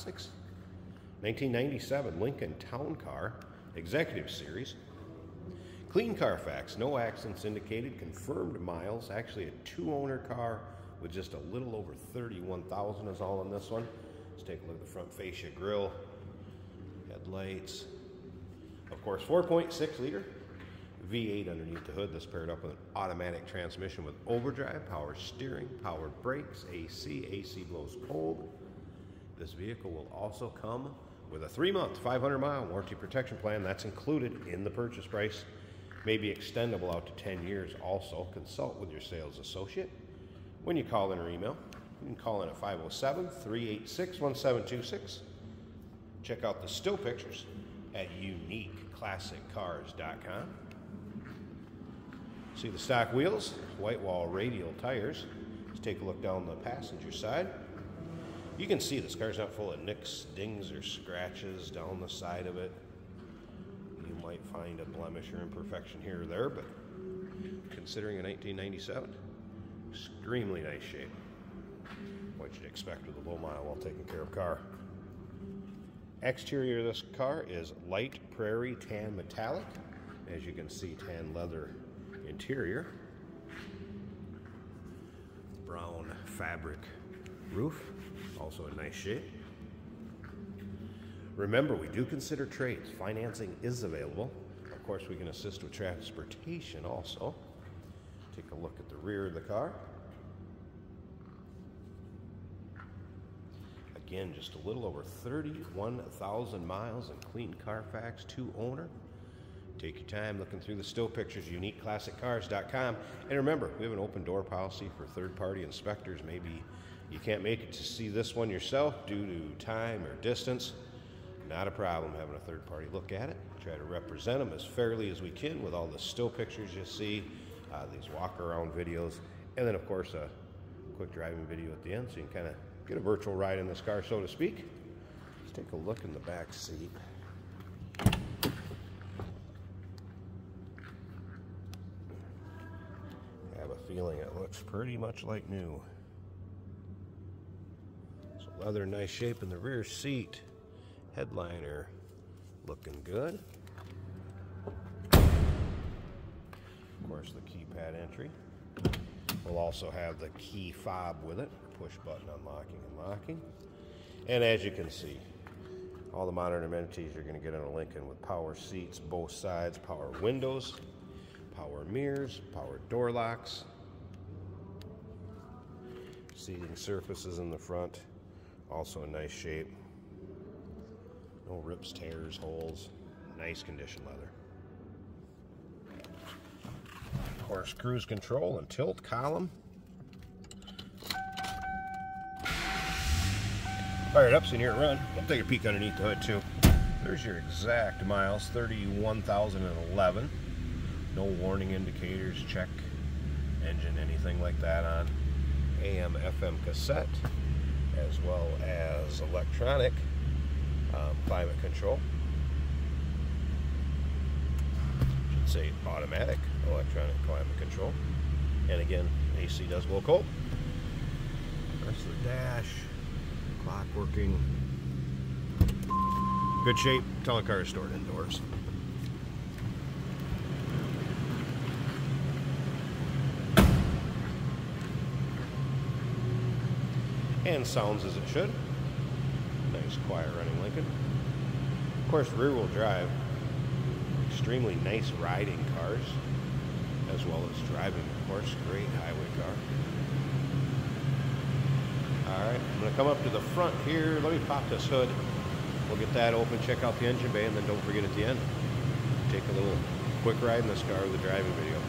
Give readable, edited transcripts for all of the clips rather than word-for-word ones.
Classics. 1997 Lincoln Town Car Executive Series. Clean Carfax, no accidents indicated, confirmed miles. Actually a 2-owner car with just a little over 31,000 is all in this one. Let's take a look at the front fascia grille, headlights. Of course, 4.6 liter V8 underneath the hood. This paired up with an automatic transmission with overdrive, power steering, power brakes, AC blows cold. This vehicle will also come with a 3-month, 500-mile warranty protection plan. That's included in the purchase price. May be extendable out to 10 years also. Consult with your sales associate when you call in or email. You can call in at 507-386-1726. Check out the still pictures at uniqueclassiccars.com. See the stock wheels, white wall radial tires. Let's take a look down the passenger side. You can see this car's not full of nicks, dings, or scratches down the side of it. You might find a blemish or imperfection here or there, but considering a 1997, extremely nice shape. What you'd expect with a low mile, well taken care of car. Exterior of this car is light prairie tan metallic. As you can see, tan leather interior. Brown fabric roof, also in nice shape. Remember, we do consider trades. Financing is available. Of course, we can assist with transportation also. Take a look at the rear of the car. Again, just a little over 31,000 miles in clean Carfax, 2-owner. Take your time looking through the still pictures, uniqueclassiccars.com. And remember, we have an open door policy for third-party inspectors. Maybe you can't make it to see this one yourself due to time or distance. Not a problem having a third party look at it. Try to represent them as fairly as we can with all the still pictures you see, these walk around videos, and then of course a quick driving video at the end so you can kind of get a virtual ride in this car, so to speak. Let's take a look in the back seat. I have a feeling it looks pretty much like new. So leather, nice shape in the rear seat. Headliner looking good. Of course, the keypad entry. We'll also have the key fob with it, push button unlocking and locking. And as you can see, all the modern amenities you're going to get in a Lincoln with power seats, both sides, power windows, power mirrors, power door locks, seating surfaces in the front, also in nice shape. No rips, tears, holes, nice condition leather. Of course, cruise control and tilt column. Fire it up so you can hear it run. We'll take a peek underneath the hood too. There's your exact miles, 31,011. No warning indicators, check engine, anything like that on. AM, FM cassette, as well as electronic climate control. Should say automatic electronic climate control. And again, AC does blow cold. Rest of the dash, clock working. Good shape. Tell the car is stored indoors. And sounds as it should. Nice, quiet running Lincoln. Of course, rear-wheel drive. Extremely nice riding cars, as well as driving, of course. Great highway car. Alright, I'm going to come up to the front here. Let me pop this hood. We'll get that open, check out the engine bay, and then don't forget at the end, take a little quick ride in this car with a driving video.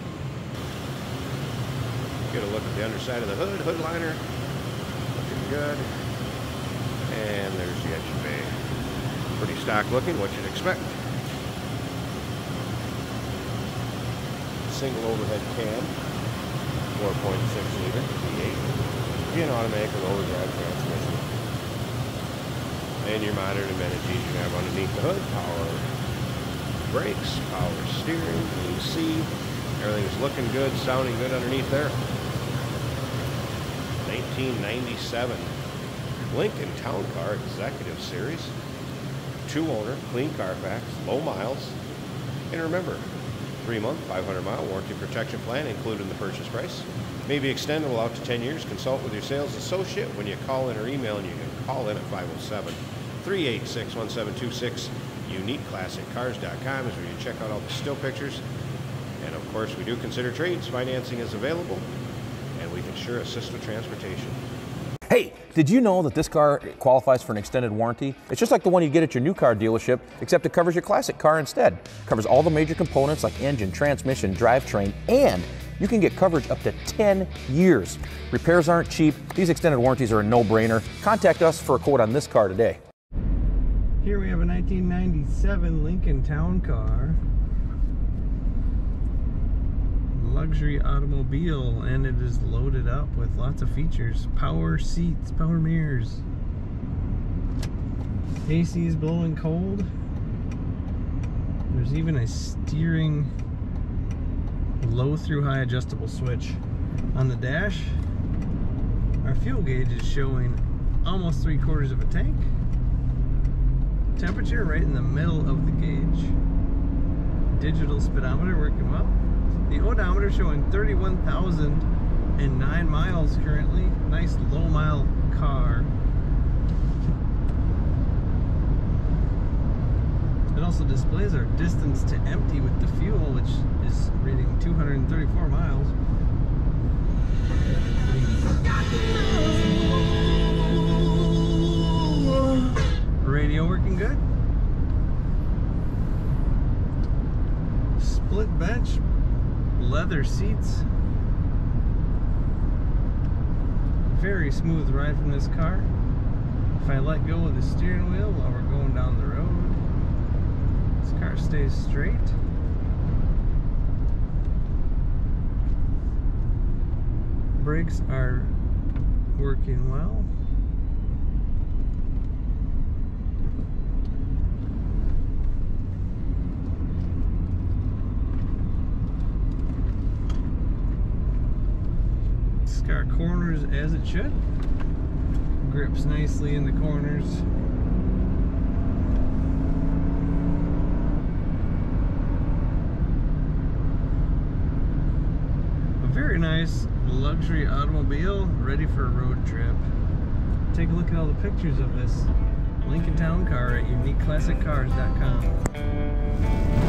Get a look at the underside of the hood, hood liner. Looking good. And there's the engine bay. Pretty stock looking, what you'd expect. Single overhead cam, 4.6 liter V8. Again, automatic with overdrive transmission. And your modern amenities you have underneath the hood: power brakes, power steering, AC. Everything's looking good, sounding good underneath there. 1997 Lincoln Town Car Executive Series. 2-owner, clean Carfax, low miles. And remember, 3-month, 500-mile warranty protection plan included in the purchase price. May be extendable out to 10 years. Consult with your sales associate when you call in or email, and you can call in at 507-386-1726. UniqueClassicCars.com is where you check out all the still pictures. And of course, we do consider trades. Financing is available, and we can sure assist with transportation. Hey, did you know that this car qualifies for an extended warranty? It's just like the one you get at your new car dealership, except it covers your classic car instead. It covers all the major components like engine, transmission, drivetrain, and you can get coverage up to 10 years. Repairs aren't cheap. These extended warranties are a no-brainer. Contact us for a quote on this car today. Here we have a 1997 Lincoln Town Car. Luxury automobile, and it is loaded up with lots of features. Power seats, power mirrors. AC is blowing cold. There's even a steering low through high adjustable switch. On the dash, our fuel gauge is showing almost 3/4 of a tank. Temperature right in the middle of the gauge. Digital speedometer working well. The odometer showing 31,009 miles currently. Nice low mile car. It also displays our distance to empty with the fuel, which is reading 234 miles. Radio working good. Split bench. Leather seats. Very smooth ride from this car. If I let go of the steering wheel while we're going down the road, this car stays straight. Brakes are working well. Car corners as it should. Grips nicely in the corners. A very nice luxury automobile ready for a road trip. Take a look at all the pictures of this Lincoln Town Car at UniqueClassicCars.com.